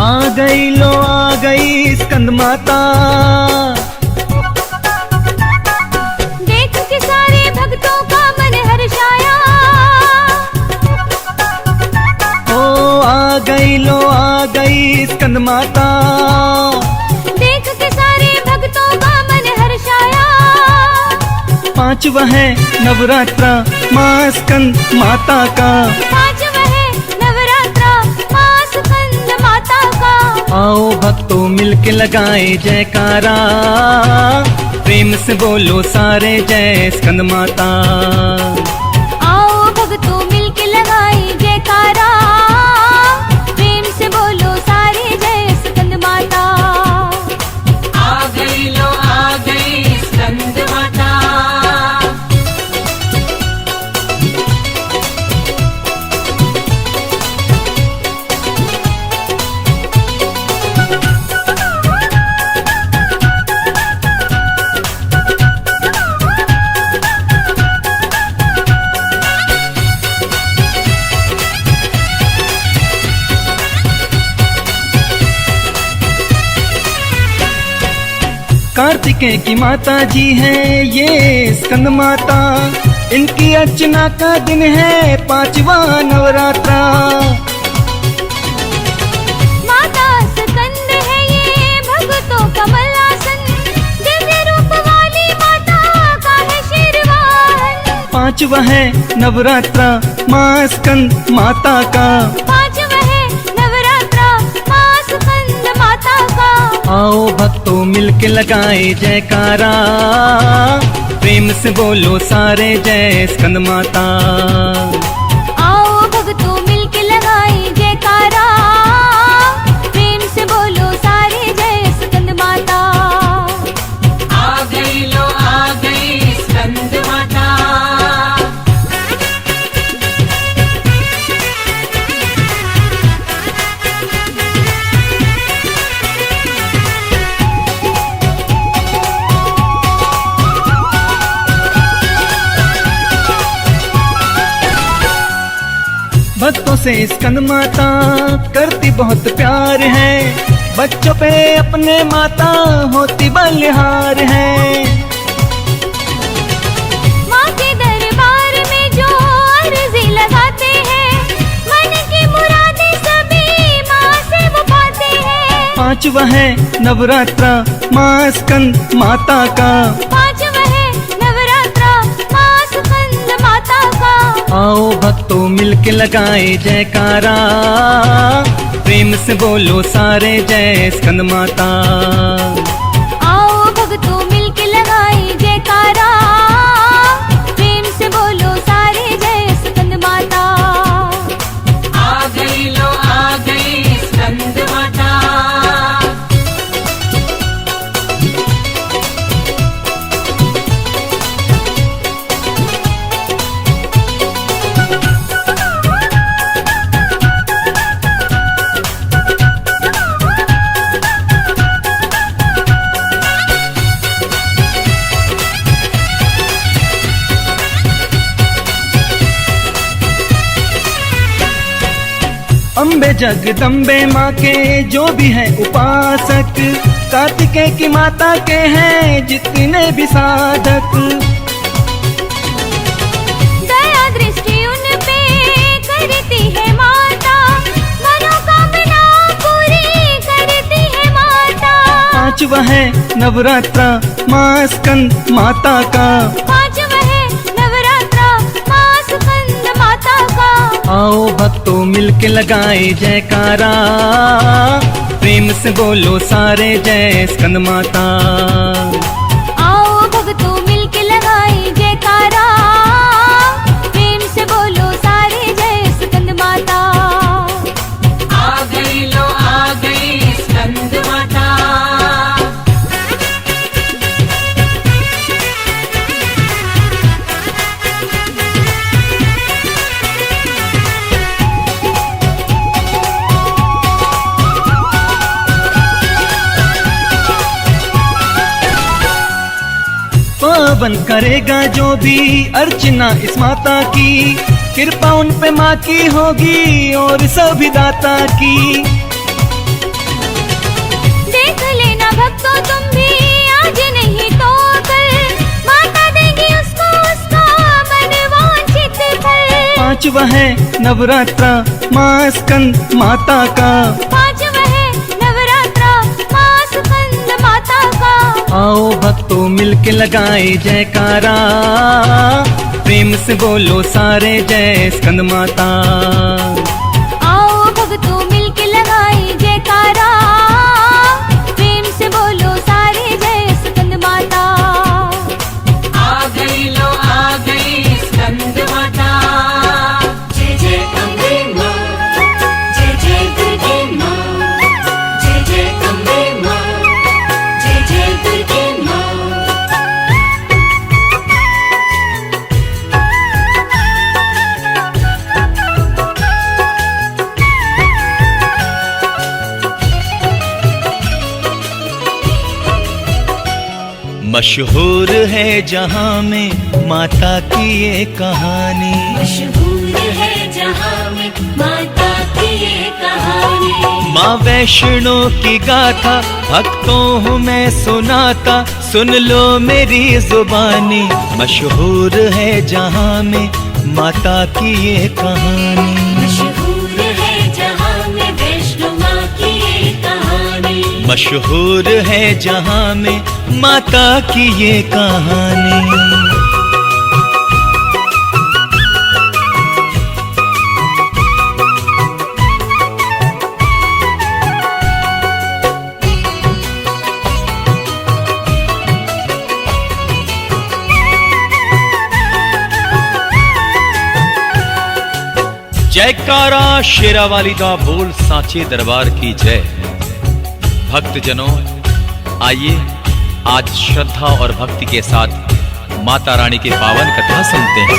आ गई स्कंद माता। देख के सारे भक्तों का मन हर्षाया। ओ आ गई स्कंद माता। देख के सारे भक्तों का मन हर्षाया। पांचवा है नवरात्रा माँ स्कंद माता का। पांचवा है नवरात्रा माँ स्कंद माता का। आओ भक्तों मिलके लगाए जयकारा, प्रेम से बोलो सारे जय स्कंद माता। आओ भक्तों मिलके लगाए जयकारा, प्रेम से बोलो सारे जय स्कंद माता। आ गई स्कंद माता। कार्तिकेय की माता जी है ये स्कंद माता। इनकी अर्चना का दिन है पांचवा नवरात्रा। माता स्कंद है ये भक्तों का मल्लासन। दिव्य रूप वाली माता का है शेरवाहन। पांचवा है नवरात्रा माँ स्कंद माता का। पांचवा है नवरात्रा माँ स्कंद माता का। आओ भक्तों मिलके लगाए जयकारा, प्रेम से बोलो सारे जय स्कंद माता। आओ भक्तों मिलके लगाए जयकारा, प्रेम से बोलो सारे जय स्कंद माता। आ गई स्कंद माता। भक्तों से स्कंद माता करती बहुत प्यार है। बच्चों पे अपने माता होती बलिहार है। माँ के दरबार में जो अर्जी लगाते हैं, मन की मुरादें सभी माँ से वो पाते हैं। पांचवा है नवरात्रा माँ स्कंद माता का। पांचवा है नवरात्रा माँ स्कंद माता का। आओ भक्तों मिलके लगाए जयकारा, प्रेम से बोलो सारे जय स्कंद माता। आओ भक्तों मिलके लगाए जयकारा, प्रेम से बोलो सारे जय स्कंद माता। आ गई स्कंद माता। अम्बे जगदम्बे माँ के जो भी हैं उपासक, कार्तिकेय की माता के हैं जितने भी साधक। दया दृष्टि उन पे करती है माता, मनोकामना पूरी करती है माता। पांचवा है नवरात्रा माँ स्कंद माता का। पांचवा है नवरात्रा माँ स्कंद माता का। आओ भक्तों मिलके लगाए जयकारा, प्रेम से बोलो सारे जय स्कंद माता। आओ भक्तों मिलके लगाए जयकारा, प्रेम से बोलो सारे जय स्कंद माता। आ गई स्कंद माता। पावन करेगा जो भी अर्चना इस माता की, कृपा उन पे माँ की होगी और सभी दाता की। पांचवा है नवरात्रा माँ स्कंद माता का। पांचवा है नवरात्रा माँ स्कंद माता का। आओ भक्तों मिलके लगाए जयकारा, प्रेम से बोलो सारे जय स्कंद माता। आओ भक्तों मिलके लगाए जयकारा, प्रेम से बोलो सारे जय स्कंद माता। आ गई लो आ गई स्कंद माता। जय जय अम्बे माँ, जय जय दुर्गे माँ, जय जय अम्बे माँ, जय जय दुर्गे माँ। मशहूर है जहाँ में माता की ये कहानी। मशहूर है जहाँ में माता की ये कहानी। माँ वैष्णो की गाथा भक्तों हूँ मैं सुनाता, सुन लो मेरी जुबानी। मशहूर है जहाँ में माता की ये कहानी। मशहूर है जहाँ में वैष्णो माँ की ये कहानी। मशहूर है जहाँ में माता की ये कहानी। जयकारा शेरावाली दा बोल सांचे दरबार की जय। भक्तजनों आइए आज श्रद्धा और भक्ति के साथ माता रानी की पावन कथा सुनते हैं।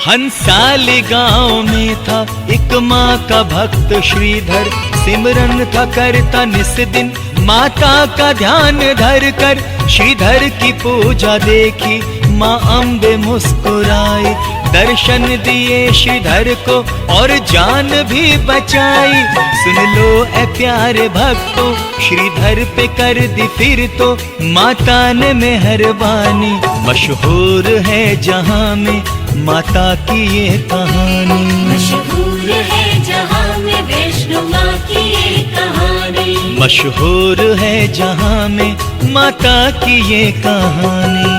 हंसाली गांव में था एक माँ का भक्त श्रीधर, सिमरन था करता निस दिन माता का ध्यान धर कर। श्रीधर की पूजा देखी माँ अम्बे मुस्कुराई, दर्शन दिए श्रीधर को और जान भी बचाई। सुन लो ए प्यारे भक्तों, श्रीधर पे कर दी फिर तो माता ने मेहरबानी। मशहूर है जहाँ में माता की ये कहानी। मशहूर है जहाँ में वैष्णो माँ की ये कहानी। मशहूर है जहाँ में माता की ये कहानी।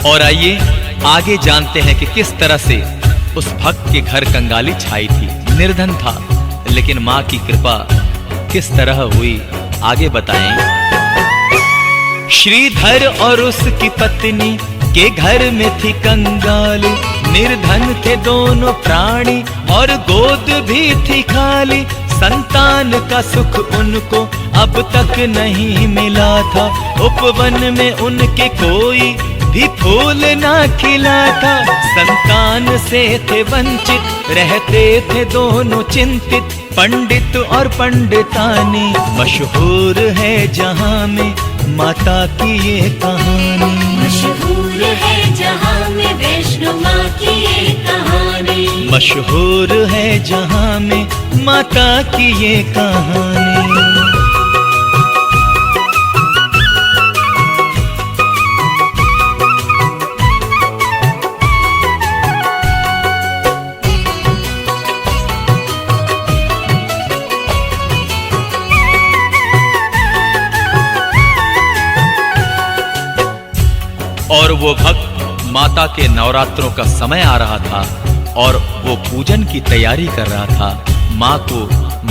और आइए आगे जानते हैं कि किस तरह से उस भक्त के घर कंगाली छाई थी। निर्धन था लेकिन माँ की कृपा किस तरह हुई, आगे बताएं। श्रीधर और उसकी पत्नी के घर में थी कंगाली, निर्धन थे दोनों प्राणी और गोद भी थी खाली। संतान का सुख उनको अब तक नहीं मिला था, उपवन में उनके कोई भी फूल ना खिला था। संतान से थे वंचित, रहते थे दोनों चिंतित, पंडित और पंडितानी। मशहूर है जहाँ में माता की ये कहानी। मशहूर है जहाँ में वैष्णो माँ की ये कहानी। मशहूर है जहाँ में माता की ये कहानी। और वो भक्त माता के नवरात्रों का समय आ रहा था और वो पूजन की तैयारी कर रहा था, माँ को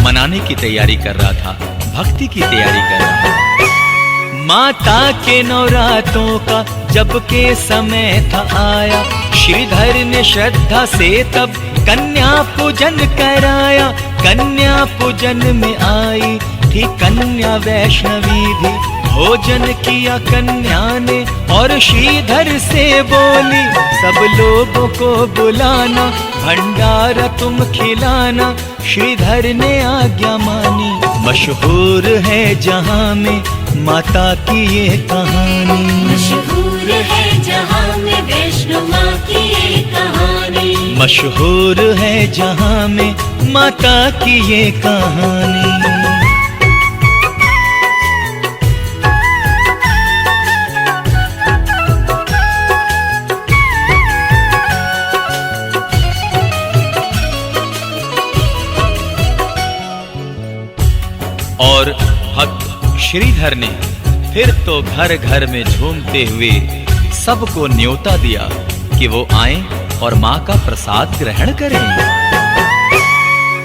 मनाने की तैयारी कर रहा था, भक्ति की तैयारी कर रहा था। माता के नवरात्रों का जब के समय था आया, श्रीधर ने श्रद्धा से तब कन्या पूजन कराया। कन्या पूजन में आई थी कन्या वैष्णवी भी, भोजन किया कन्या ने और श्रीधर से बोली, सब लोगों को बुलाना, भंडारा तुम खिलाना। श्रीधर ने आज्ञा मानी, मशहूर है जहां में माता की ये कहानी। मशहूर है जहां में वैष्णो माँ की ये कहानी। मशहूर है जहां में माता की ये कहानी। और भक्त श्रीधर ने फिर तो घर घर में झूमते हुए सबको न्योता दिया कि वो आएं और मां का प्रसाद ग्रहण करें।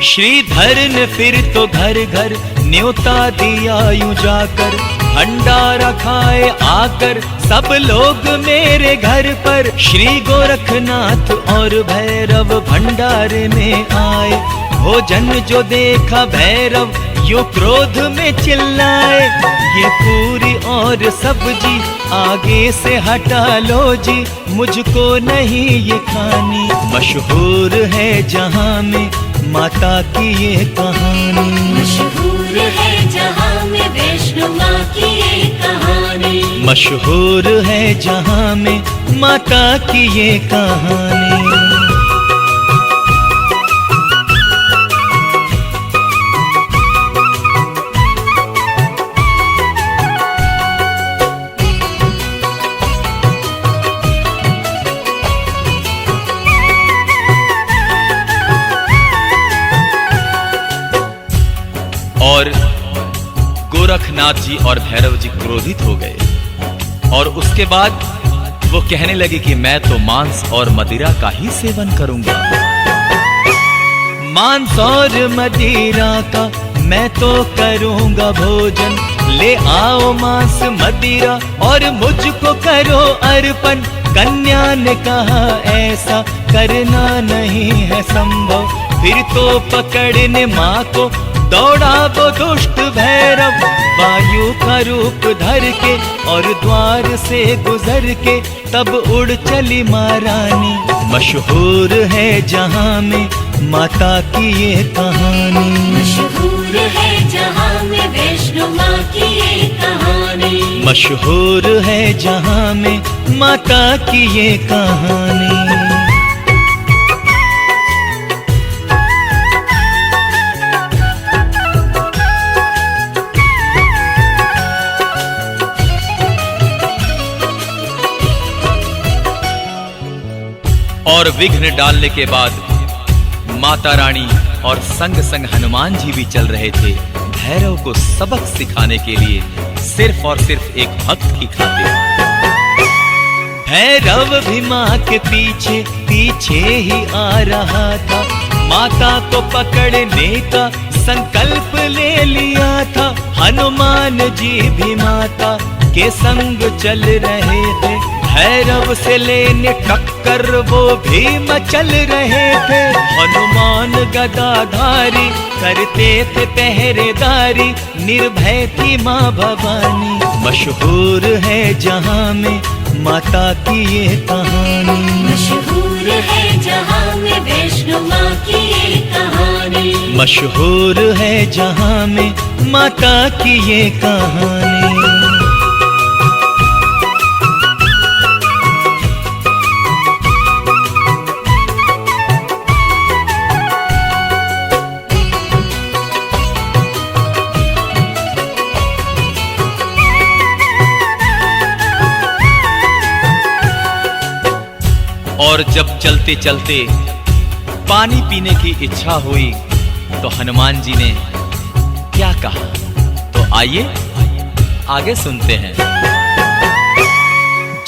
श्रीधर ने फिर तो घर घर न्योता दिया यूं जाकर, भंडारा खाए आकर सब लोग मेरे घर पर। श्री गोरखनाथ और भैरव भंडारे में आए, भोजन जो देखा भैरव यो क्रोध में चिल्लाए, ये पूरी और सब्जी आगे से हटा लो जी, मुझको नहीं ये खानी। मशहूर है जहां में माता की ये कहानी। मशहूर है जहां में वैष्णो माँ की ये कहानी। मशहूर है जहां में माता की ये कहानी। और गोरखनाथ जी और भैरव जी क्रोधित हो गए और उसके बाद वो कहने लगे कि मैं तो मांस और मदिरा का ही सेवन करूंगा। मांस और मदिरा का मैं तो करूंगा भोजन, ले आओ मांस मदिरा और मुझको करो अर्पण। कन्या ने कहा ऐसा करना नहीं है संभव, फिर तो पकड़ने माँ को दौड़ा वो दुष्ट भैरव। वायु का रूप धर के और द्वार से गुजर के तब उड़ चली महारानी। मशहूर है जहां में माता की ये कहानी। मशहूर है जहां में वैष्णो माँ की ये कहानी। मशहूर है जहां में माता की ये कहानी। और विघ्न डालने के बाद माता रानी और संग संग हनुमान जी भी चल रहे थे भैरव को सबक सिखाने के लिए, सिर्फ और सिर्फ एक भक्त की खातिर। भैरव भी माँ के पीछे पीछे ही आ रहा था, माता को पकड़ने का संकल्प ले लिया था। हनुमान जी भी माता के संग चल रहे थे, भैरव से लेने टक्कर वो भी मचल रहे थे। हनुमान गदाधारी करते थे पहरेदारी, निर्भय थी माँ भवानी। मशहूर है जहां में माता की ये कहानी। मशहूर है जहां में वैष्णो माँ की ये कहानी। मशहूर है जहां में माता की ये कहानी। और जब चलते चलते पानी पीने की इच्छा हुई तो हनुमान जी ने क्या कहा, तो आइए आगे सुनते हैं।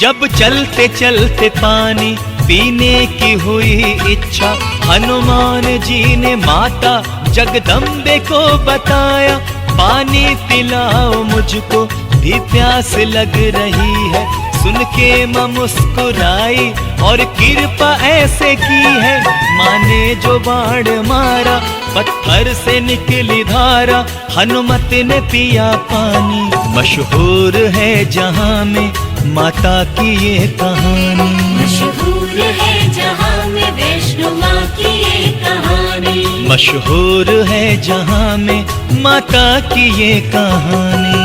जब चलते चलते पानी पीने की हुई इच्छा, हनुमान जी ने माता जगदम्बे को बताया, पानी पिलाओ मुझको भी प्यास लग रही है। सुन के माँ मुस्कुराई और कृपा ऐसे की है, माँ ने जो बाण मारा पत्थर से निकली धारा, हनुमत ने पिया पानी। मशहूर है जहां में माता की ये कहानी। मशहूर है जहां में वैष्णो माँ की ये कहानी। कहानी। मशहूर है जहां में माता की ये कहानी।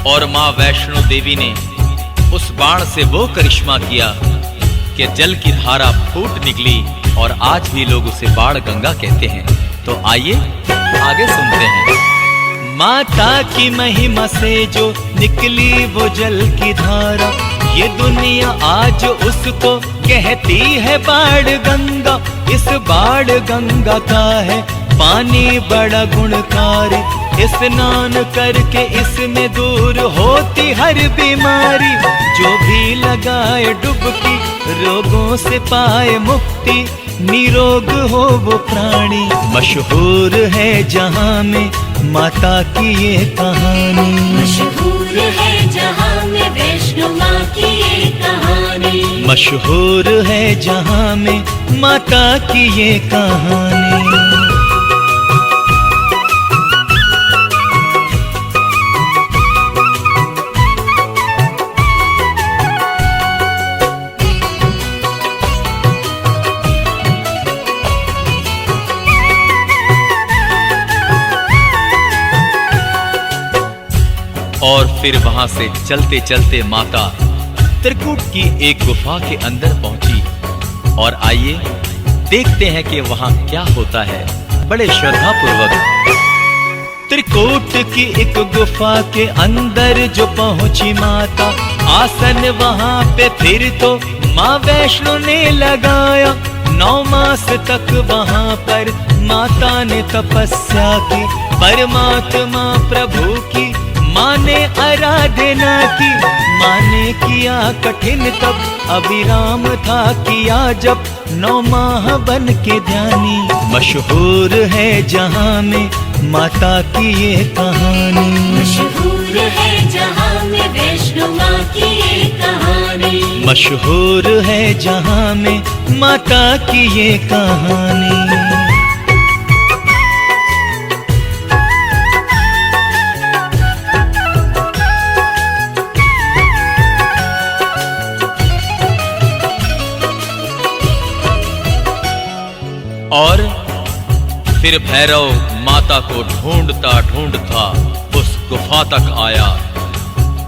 और मां वैष्णो देवी ने उस बाण से वो करिश्मा किया कि जल की धारा फूट निकली और आज भी लोग उसे बाण गंगा कहते हैं। तो आइए आगे सुनते हैं। माता की महिमा से जो निकली वो जल की धारा, ये दुनिया आज उसको कहती है बाण गंगा। इस बाण गंगा का है पानी बड़ा गुणकारी, स्नान करके इसमें दूर होती हर बीमारी। जो भी लगाए डुबकी रोगों से पाए मुक्ति, निरोग हो वो प्राणी। मशहूर है जहां में माता की ये कहानी। मशहूर है जहां में वैष्णो माँ की ये कहानी। मशहूर है जहां में माता की ये कहानी। और फिर वहां से चलते चलते माता त्रिकूट की एक गुफा के अंदर पहुंची। और आइए देखते हैं कि वहां क्या होता है। बड़े श्रद्धा पूर्वक त्रिकूट की एक गुफा के अंदर जो पहुंची माता, आसन वहां पे फिर तो माँ वैष्णो ने लगाया। 9 मास तक वहां पर माता ने तपस्या की, परमात्मा प्रभु की माँ ने आराधना की। माँ ने किया कठिन तब, अविराम था किया जब, 9 माह बन के ध्यानी। मशहूर है जहां में माता की ये कहानी। मशहूर है जहां में वैष्णो माँ की ये कहानी। मशहूर है जहां में माता की ये कहानी। और फिर भैरव माता को ढूंढता ढूंढता उस गुफा तक आया।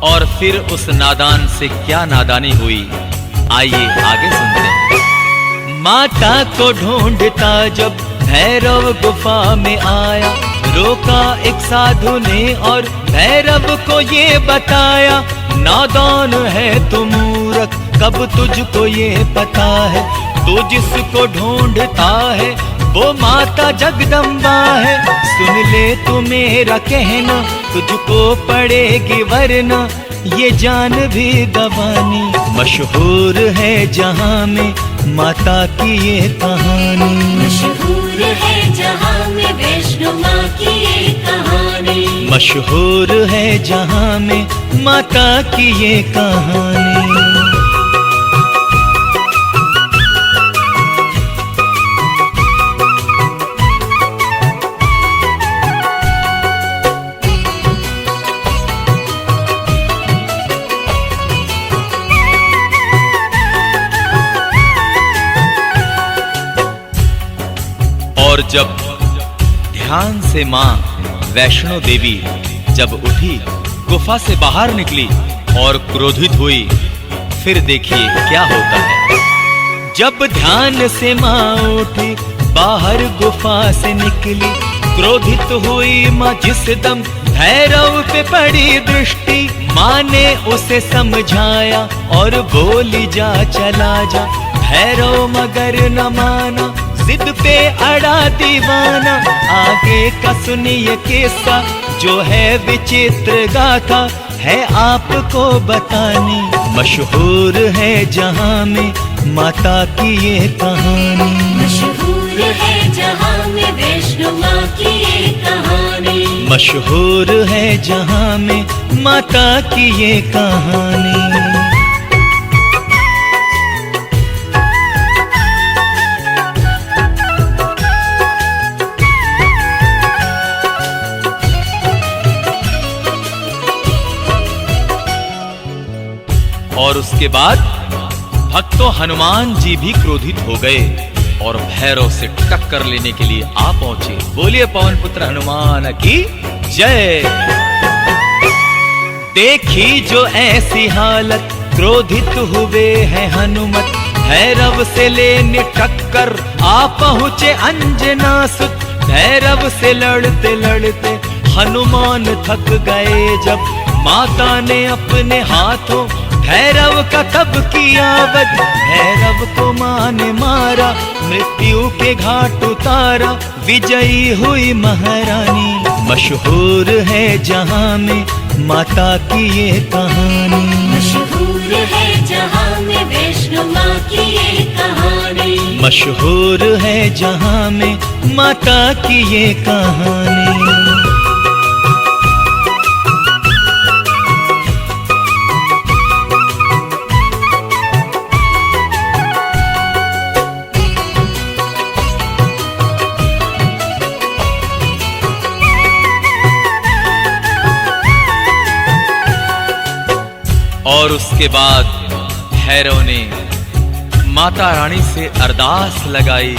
और फिर उस नादान से क्या नादानी हुई, आइए आगे सुनते हैं। माता को ढूंढता जब भैरव गुफा में आया, रोका एक साधु ने और भैरव को ये बताया। नादान है तू मूर्ख, कब तुझको ये पता है, तू जिसको ढूंढता है वो माता जगदम्बा है। सुन ले तू मेरा कहना, तुझको पड़ेगी वरना ये जान भी गवानी। मशहूर है जहां में माता की ये कहानी। मशहूर है जहां में वैष्णो माँ की ये कहानी। मशहूर है जहां में माता की ये कहानी। और जब ध्यान से मां वैष्णो देवी जब उठी, गुफा से बाहर निकली और क्रोधित हुई, फिर देखिए क्या होता है। जब ध्यान से मां उठी, बाहर गुफा से निकली, क्रोधित हुई मां जिस दम भैरव पे पड़ी दृष्टि। मां ने उसे समझाया और बोली जा चला जा। भैरव मगर न माना, जिद पे अड़ा दीवाना। आगे का सुनिए किस्सा जो है विचित्र गाथा, है आपको बतानी। मशहूर है जहां में माता की ये कहानी। मशहूर है जहां में वैष्णो माँ की ये कहानी। मशहूर है जहां में माता की ये कहानी। और उसके बाद भक्तों हनुमान जी भी क्रोधित हो गए और भैरव से टक्कर लेने के लिए आ पहुंचे। बोलिए पवन पुत्र हनुमान की जय। देखी जो ऐसी हालत क्रोधित हुए हैं हनुमत, भैरव से लेने टक्कर आ पहुंचे अंजनासुत। भैरव से लड़ते लड़ते हनुमान थक गए जब माता ने अपने हाथों भैरव का तब किया वध। भैरव को मां ने मारा, मृत्यु के घाट उतारा, विजयी हुई महारानी। मशहूर है जहां में माता की ये कहानी, मशहूर है जहां में वैष्णो माँ की ये कहानी, मशहूर है जहां में माता की ये कहानी। और उसके बाद भैरव ने माता रानी से अरदास लगाई।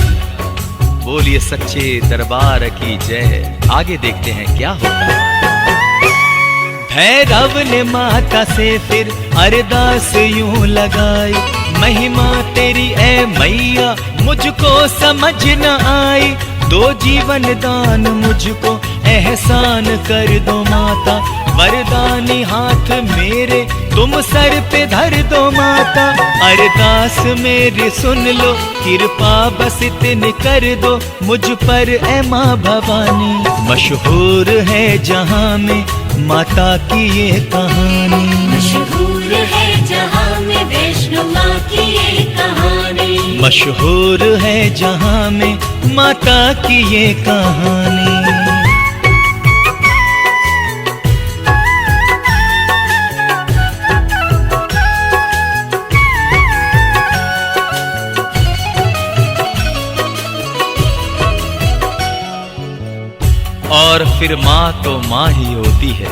बोलिए सच्चे दरबार की जय। आगे देखते हैं क्या होता है। भैरव ने माता से फिर अरदास यूं लगाई, महिमा तेरी ऐ मैया मुझको समझ न आई। दो जीवन दान मुझको एहसान कर दो माता, वरदानी हाथ मेरे तुम सर पे धर दो माता। अरदास मेरी सुन लो, कृपा बस इतनी कर दो मुझ पर ऐ माँ भवानी। मशहूर है जहां में माता की ये कहानी, मशहूर है जहां में वैष्णो माँ की ये कहानी, मशहूर है जहां में माता की ये कहानी। और फिर माँ तो माँ ही होती है।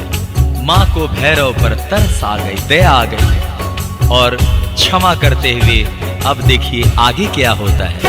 माँ को भैरव पर तरस आ गई, दया आ गई और क्षमा करते हुए अब देखिए आगे क्या होता है।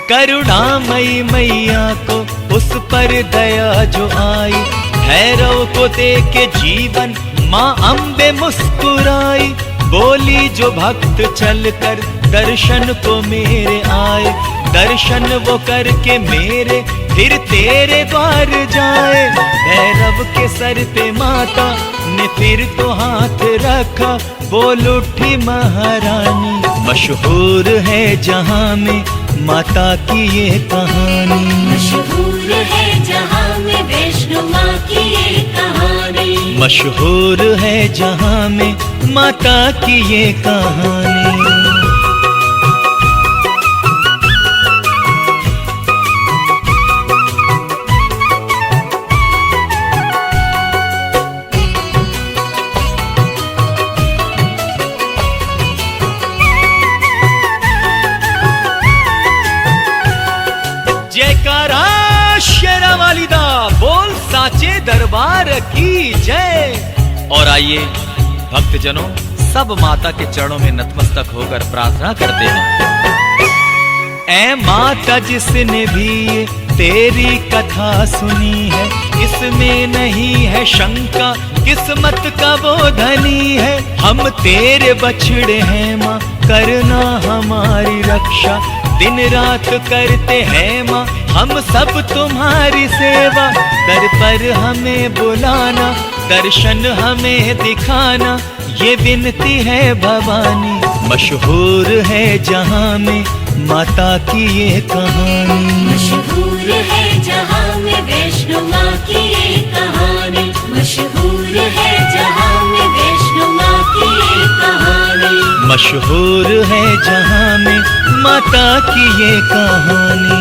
करुणामयी मैया को उस पर दया जो आई, भैरव को देके जीवन माँ अम्बे मुस्कुराई। बोली जो भक्त चलकर दर्शन को मेरे आए, दर्शन वो करके मेरे फिर तेरे द्वार जाए। भैरव के सर पे माता ने फिर तो हाथ रखा, बोल उठी महारानी। मशहूर है जहां में माता की ये कहानी, मशहूर है जहां में वैष्णो माँ की ये कहानी, मशहूर है जहां में माता की ये कहानी। जयकारा शेरा वालिदा, बोल साचे दरबार की जय। और आइए भक्तजनों, सब माता के चरणों में नतमस्तक होकर प्रार्थना करते हैं। ऐ माता जिसने भी तेरी कथा सुनी है, इसमें नहीं है शंका किस्मत का वो धनी है। हम तेरे बछड़े हैं माँ, करना हमारी रक्षा, दिन रात करते हैं माँ हम सब तुम्हारी सेवा। दर पर हमें बुलाना, दर्शन हमें दिखाना, ये विनती है भवानी। मशहूर है जहां में माता की ये कहानी, मशहूर है जहां में वैष्णो माँ की ये कहानी, मशहूर है जहां में वैष्णो माँ की ये कहानी, मशहूर है जहां में माता की ये कहानी।